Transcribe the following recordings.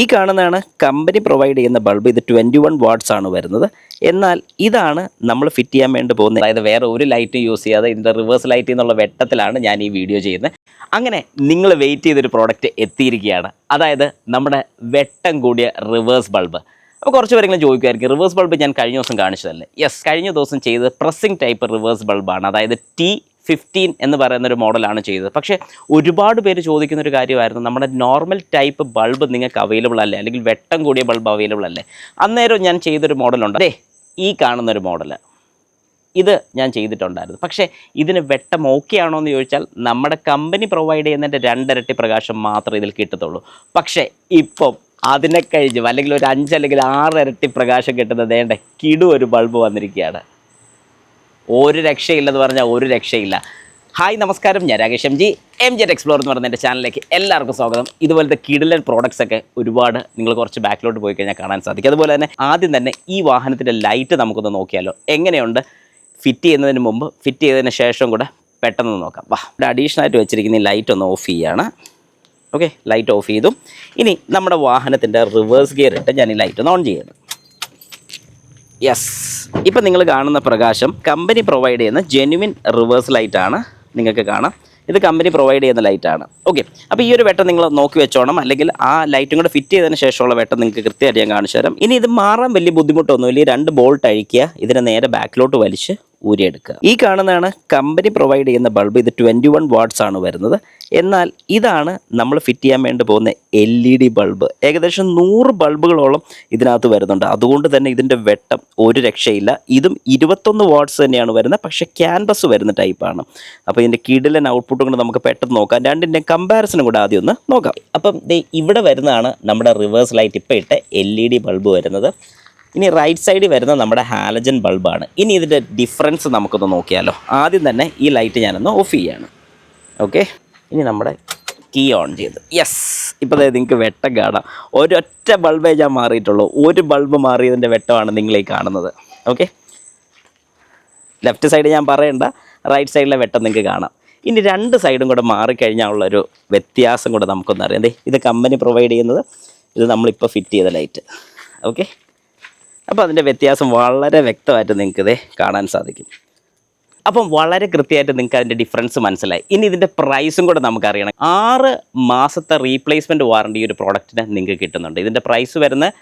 ഈ കാണുന്നതാണ് company provide ചെയ്യുന്ന ബൾബ്. ഇത് 21 വാട്ട്സ് ആണ് വരുന്നത്. എന്നാൽ ഇതാണ് നമ്മൾ ഫിറ്റ് ചെയ്യാൻ വേണ്ടി പോകുന്നത്. അതായത് വേറെ ഒരു ലൈറ്റ് യൂസ് ചെയ്യാതെ ഇതിൻ്റെ റിവേഴ്സ് ലൈറ്റ് എന്നുള്ള വെട്ടത്തിലാണ് ഞാൻ ഈ വീഡിയോ ചെയ്യുന്നത്. അങ്ങനെ നിങ്ങൾ വെയിറ്റ് ചെയ്തൊരു പ്രോഡക്റ്റ് എത്തിയിരിക്കുകയാണ്. അതായത് നമ്മുടെ വെട്ടം കൂടിയ റിവേഴ്സ് ബൾബ്. അപ്പോൾ കുറച്ച് പേരെങ്കിലും ചോദിക്കുമായിരിക്കും, റിവേഴ്സ് ബൾബ് ഞാൻ കഴിഞ്ഞ ദിവസം കാണിച്ചതല്ലേ? യെസ്, കഴിഞ്ഞ ദിവസം ചെയ്തത് പ്രസ്സിംഗ് ടൈപ്പ് റിവേഴ്സ് ബൾബാണ്. അതായത് T15 എന്ന് പറയുന്നൊരു മോഡലാണ് ചെയ്തത്. പക്ഷേ ഒരുപാട് പേര് ചോദിക്കുന്നൊരു കാര്യമായിരുന്നു, നമ്മുടെ നോർമൽ ടൈപ്പ് ബൾബ് നിങ്ങൾക്ക് അവൈലബിൾ അല്ലേ, അല്ലെങ്കിൽ വെട്ടം കൂടിയ ബൾബ് അവൈലബിൾ അല്ലേ? അന്നേരം ഞാൻ ചെയ്തൊരു മോഡലുണ്ട്. അതെ, ഈ കാണുന്നൊരു മോഡൽ ഇത് ഞാൻ ചെയ്തിട്ടുണ്ടായിരുന്നു. പക്ഷേ ഇതിന് വെട്ടം ഓക്കെ ആണോ എന്ന് ചോദിച്ചാൽ നമ്മുടെ കമ്പനി പ്രൊവൈഡ് ചെയ്യുന്നതിൻ്റെ 2 ഇരട്ടി പ്രകാശം മാത്രമേ ഇതിൽ കിട്ടത്തുള്ളൂ. പക്ഷേ ഇപ്പം അതിനെ കഴിഞ്ഞ് അല്ലെങ്കിൽ ഒരു 5 അല്ലെങ്കിൽ 6 ഇരട്ടി പ്രകാശം കിട്ടുന്നത് വേണ്ട കിടു ഒരു ബൾബ് വന്നിരിക്കുകയാണ്. ഒരു രക്ഷയില്ലെന്ന് പറഞ്ഞാൽ ഒരു രക്ഷയില്ല. ഹായ് നമസ്കാരം, ഞാൻ രാകേഷ് എം ജി എക്സ്പ്ലോർ എന്ന് പറയുന്ന എൻ്റെ ചാനലിലേക്ക് എല്ലാവർക്കും സ്വാഗതം. ഇതുപോലത്തെ കിടിലൻ പ്രോഡക്റ്റ്സ് ഒക്കെ ഒരുപാട് നിങ്ങൾ കുറച്ച് ബാക്കിലോട്ട് പോയി കഴിഞ്ഞാൽ കാണാൻ സാധിക്കും. അതുപോലെ തന്നെ ആദ്യം തന്നെ ഈ വാഹനത്തിൻ്റെ ലൈറ്റ് നമുക്കൊന്ന് നോക്കിയാലോ, എങ്ങനെയുണ്ട് ഫിറ്റ് ചെയ്യുന്നതിന് മുമ്പ് ഫിറ്റ് ചെയ്തതിന് ശേഷം കൂടെ പെട്ടെന്ന് നോക്കാം. വാ, ഇവിടെ അഡീഷണൽ ആയിട്ട് വെച്ചിരിക്കുന്ന ഈ ലൈറ്റ് ഒന്ന് ഓഫ് ചെയ്യുകയാണ്. ഓക്കെ, ലൈറ്റ് ഓഫ് ചെയ്തു. ഇനി നമ്മുടെ വാഹനത്തിൻ്റെ റിവേഴ്സ് ഗിയർ ഇട്ട് ഞാൻ ഈ ലൈറ്റ് ഒന്ന് ഓൺ ചെയ്യുന്നു. യെസ്, ഇപ്പം നിങ്ങൾ കാണുന്ന പ്രകാശം കമ്പനി പ്രൊവൈഡ് ചെയ്യുന്ന ജെന്യുവിൻ റിവേഴ്സ് ലൈറ്റാണ്. നിങ്ങൾക്ക് കാണാം, ഇത് കമ്പനി പ്രൊവൈഡ് ചെയ്യുന്ന ലൈറ്റാണ്. ഓക്കെ, അപ്പോൾ ഈ ഒരു വെട്ടം നിങ്ങൾ നോക്കി വെച്ചോണം, അല്ലെങ്കിൽ ആ ലൈറ്റും കൂടെ ഫിറ്റ് ചെയ്തതിന് ശേഷമുള്ള വെട്ടം നിങ്ങൾക്ക് കൃത്യമായിട്ട് ഞാൻ കാണിച്ചു തരാം. ഇനി ഇത് മാറാൻ വലിയ ബുദ്ധിമുട്ടൊന്നുമില്ല. 2 ബോൾട്ട് അഴിക്കുക, ഇതിനെ നേരെ ബാക്കിലോട്ട് വലിച്ച് ഊരിയെടുക്കുക. ഈ കാണുന്നതാണ് കമ്പനി പ്രൊവൈഡ് ചെയ്യുന്ന ബൾബ്. ഇത് 21 വാട്ട്സ് ആണ് വരുന്നത്. എന്നാൽ ഇതാണ് നമ്മൾ ഫിറ്റ് ചെയ്യാൻ വേണ്ടി പോകുന്ന LED ബൾബ്. ഏകദേശം 100 ബൾബുകളോളം ഇതിനകത്ത് വരുന്നുണ്ട്. അതുകൊണ്ട് തന്നെ ഇതിൻ്റെ വെട്ടം ഒരു രക്ഷയില്ല. ഇതും 21 വാട്ട്സ് തന്നെയാണ് വരുന്നത്, പക്ഷേ ക്യാൻവസ് വരുന്ന ടൈപ്പാണ്. അപ്പോൾ ഇതിൻ്റെ കിടിലൻ ഔട്ട്പുട്ടും കൂടെ നമുക്ക് പെട്ടെന്ന് നോക്കാം. രണ്ടിൻ്റെ കമ്പാരിസണും കൂടെ ആദ്യം ഒന്ന് നോക്കാം. അപ്പം ഇവിടെ വരുന്നതാണ് നമ്മുടെ റിവേഴ്സ് ലൈറ്റ് ഇപ്പോൾ ഇട്ട LED ബൾബ് വരുന്നത്. ഇനി റൈറ്റ് സൈഡിൽ വരുന്ന നമ്മുടെ ഹാലജൻ ബൾബാണ്. ഇനി ഇതിൻ്റെ ഡിഫറൻസ് നമുക്കൊന്ന് നോക്കിയാലോ. ആദ്യം തന്നെ ഈ ലൈറ്റ് ഞാനൊന്ന് ഓഫ് ചെയ്യാണ്. ഓക്കെ, ഇനി നമ്മുടെ കീ ഓൺ ചെയ്തു. യെസ്, ഇപ്പോൾ നിങ്ങൾക്ക് വെട്ടം കാണാം. ഒരൊറ്റ ബൾബേ ഞാൻ മാറിയിട്ടുള്ളൂ. ഒരു ബൾബ് മാറിയതിൻ്റെ വെട്ടമാണ് നിങ്ങളീ കാണുന്നത്. ഓക്കെ, ലെഫ്റ്റ് സൈഡ് ഞാൻ പറയണ്ട, റൈറ്റ് സൈഡിലെ വെട്ടം നിങ്ങൾക്ക് കാണാം. ഇനി 2 സൈഡും കൂടെ മാറിക്കഴിഞ്ഞാൽ ഉള്ളൊരു വ്യത്യാസം കൂടെ നമുക്കൊന്ന് അറിയാം. ഇത് കമ്പനി പ്രൊവൈഡ് ചെയ്യുന്നത്, ഇത് നമ്മളിപ്പോൾ ഫിറ്റ് ചെയ്ത ലൈറ്റ്. ഓക്കെ, അപ്പോൾ അതിൻ്റെ വ്യത്യാസം വളരെ വ്യക്തമായിട്ട് നിങ്ങൾക്ക് കാണാൻ സാധിക്കും. അപ്പം വളരെ കൃത്യമായിട്ട് നിങ്ങൾക്ക് അതിൻ്റെ ഡിഫറൻസ് മനസ്സിലായി. ഇനി ഇതിൻ്റെ പ്രൈസും കൂടെ നമുക്കറിയണം. 6 മാസത്തെ റീപ്ലേസ്മെൻറ്റ് വാറണ്ടി ഒരു പ്രോഡക്റ്റിന് നിങ്ങൾക്ക് കിട്ടുന്നുണ്ട്. ഇതിൻ്റെ പ്രൈസ് വരുന്നത്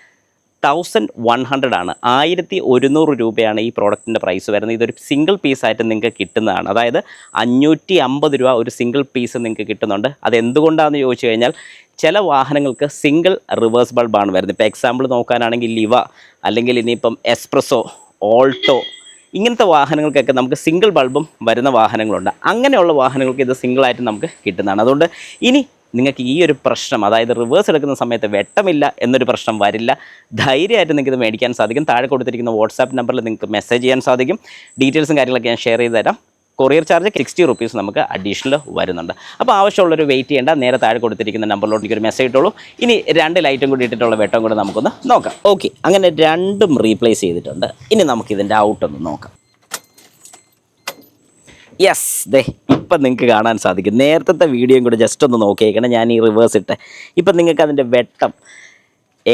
1100 ആണ്. 1100 രൂപയാണ് ഈ പ്രോഡക്റ്റിൻ്റെ പ്രൈസ് വരുന്നത്. ഇതൊരു സിംഗിൾ പീസായിട്ട് നിങ്ങൾക്ക് കിട്ടുന്നതാണ്. അതായത് 550 രൂപ ഒരു സിംഗിൾ പീസ് നിങ്ങൾക്ക് കിട്ടുന്നുണ്ട്. അതെന്തുകൊണ്ടാണെന്ന് ചോദിച്ചു കഴിഞ്ഞാൽ ചില വാഹനങ്ങൾക്ക് സിംഗിൾ റിവേഴ്സ് ബൾബാണ് വരുന്നത്. ഇപ്പോൾ എക്സാമ്പിൾ നോക്കാനാണെങ്കിൽ ലിവ, അല്ലെങ്കിൽ ഇനിയിപ്പം എസ്പ്രസോ, ഓൾട്ടോ, ഇങ്ങനത്തെ വാഹനങ്ങൾക്കൊക്കെ നമുക്ക് സിംഗിൾ ബൾബും വരുന്ന വാഹനങ്ങളുണ്ട്. അങ്ങനെയുള്ള വാഹനങ്ങൾക്ക് ഇത് സിംഗിളായിട്ട് നമുക്ക് കിട്ടുന്നതാണ്. അതുകൊണ്ട് ഇനി നിങ്ങൾക്ക് ഈ ഒരു പ്രശ്നം, അതായത് റിവേഴ്സ് എടുക്കുന്ന സമയത്ത് വെട്ടമില്ല എന്നൊരു പ്രശ്നം വരില്ല. ധൈര്യമായിട്ട് നിങ്ങൾക്ക് ഇത് മേടിക്കാൻ സാധിക്കും. താഴെ കൊടുത്തിരിക്കുന്ന വാട്സാപ്പ് നമ്പറിൽ നിങ്ങൾക്ക് മെസ്സേജ് ചെയ്യാൻ സാധിക്കും. ഡീറ്റെയിൽസും കാര്യങ്ങളൊക്കെ ഞാൻ ഷെയർ ചെയ്ത് തരാം. കൊറിയർ ചാർജ് 60 റുപ്പീസ് നമുക്ക് അഡീഷണൽ വരുന്നുണ്ട്. അപ്പോൾ ആവശ്യമുള്ളൊരു വെയിറ്റ് ചെയ്യേണ്ട, നേരെ താഴെ കൊടുത്തിരിക്കുന്ന നമ്പറിലോട്ട് എനിക്കൊരു മെസ്സേജ് ഇട്ടോളൂ. ഇനി 2 ലൈറ്റും കൂടി ഇട്ടിട്ടുള്ള വെട്ടം കൂടെ നമുക്കൊന്ന് നോക്കാം. ഓക്കെ, അങ്ങനെ 2ഉം റീപ്ലേസ് ചെയ്തിട്ടുണ്ട്. ഇനി നമുക്കിതിൻ്റെ ഔട്ടൊന്ന് നോക്കാം. യെസ്, ഇപ്പം നിങ്ങൾക്ക് കാണാൻ സാധിക്കും. നേരത്തെ വീഡിയോയും കൂടെ ജസ്റ്റ് ഒന്ന് നോക്കിയേക്കണം. ഞാൻ ഈ റിവേഴ്സ് ഇട്ട് ഇപ്പം നിങ്ങൾക്ക് അതിൻ്റെ വെട്ടം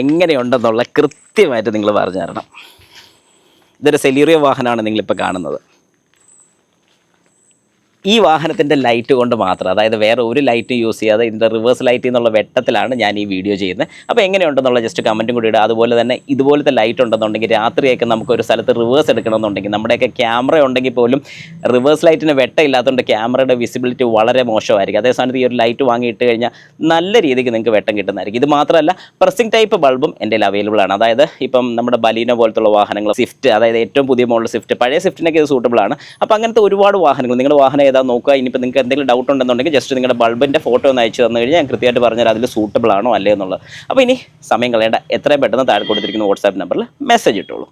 എങ്ങനെയുണ്ടെന്നുള്ള കൃത്യമായിട്ട് നിങ്ങൾ പറഞ്ഞു തരണം. ഇതൊരു സെലീറിയോ വാഹനമാണ് നിങ്ങളിപ്പോൾ കാണുന്നത്. ഈ വാഹനത്തിൻ്റെ ലൈറ്റ് കൊണ്ട് മാത്രം, അതായത് വേറെ ഒരു ലൈറ്റ് യൂസ് ചെയ്യാതെ ഇതിൻ്റെ റിവേഴ്സ് ലൈറ്റ് എന്നുള്ള വെട്ടത്തിലാണ് ഞാൻ ഈ വീഡിയോ ചെയ്യുന്നത്. അപ്പോൾ എങ്ങനെയുണ്ടെന്നുള്ള ജസ്റ്റ് കമൻറ്റും കൂടി ഇടുക. അതുപോലെ തന്നെ ഇതുപോലത്തെ ലൈറ്റ് ഉണ്ടെന്നുണ്ടെങ്കിൽ രാത്രിയൊക്കെ നമുക്കൊരു സ്ഥലത്ത് റിവേഴ്സ് എടുക്കണമെന്നുണ്ടെങ്കിൽ, നമ്മുടെയൊക്കെ ക്യാമറ ഉണ്ടെങ്കിൽ പോലും റിവേഴ്സ് ലൈറ്റിന് വെട്ടം ഇല്ലാത്തതുകൊണ്ട് ക്യാമറയുടെ വിസിബിലിറ്റി വളരെ മോശമായിരിക്കും. അതേസമയത്ത് ഈ ഒരു ലൈറ്റ് വാങ്ങിയിട്ട് കഴിഞ്ഞാൽ നല്ല രീതിക്ക് നിങ്ങൾക്ക് വെട്ടം കിട്ടുന്നതായിരിക്കും. ഇത് മാത്രമല്ല, പ്രസ്സിംഗ് ടൈപ്പ് ബൾബും എൻ്റെ അവൈലബിൾ ആണ്. അതായത് ഇപ്പം നമ്മുടെ ബലീനോ പോലത്തുള്ള വാഹനങ്ങൾ, സ്വിഫ്റ്റ്, അതായത് ഏറ്റവും പുതിയ മോഡൽ സ്വിഫ്റ്റ്, പഴയ സ്വിഫ്റ്റിനൊക്കെ ഇത് സൂട്ടബിൾ ആണ്. അപ്പോൾ അങ്ങനത്തെ ഒരുപാട് വാഹനങ്ങൾ, നിങ്ങളുടെ വാഹനം ഏതാ നോക്കുക. ഇനിയിപ്പോൾ നിങ്ങൾക്ക് എന്തെങ്കിലും ഡൗട്ട് ഉണ്ടെന്നുണ്ടെങ്കിൽ ജസ്റ്റ് നിങ്ങളുടെ ബൾബിൻ്റെ ഫോട്ടോ ഒന്ന് അയച്ചു തന്നു കഴിഞ്ഞാൽ ഞാൻ കൃത്യമായിട്ട് പറഞ്ഞാൽ അതിൽ സൂട്ടബിൾ ആണോ അല്ലേ എന്നുള്ളത്. അപ്പോൾ ഇനി സമയം കളയേണ്ട, എത്രയും പെട്ടെന്ന് താഴെ കൊടുത്തിരിക്കുന്ന വാട്സാപ്പ് നമ്പറിൽ മെസ്സേജ് ഇട്ടോളൂ.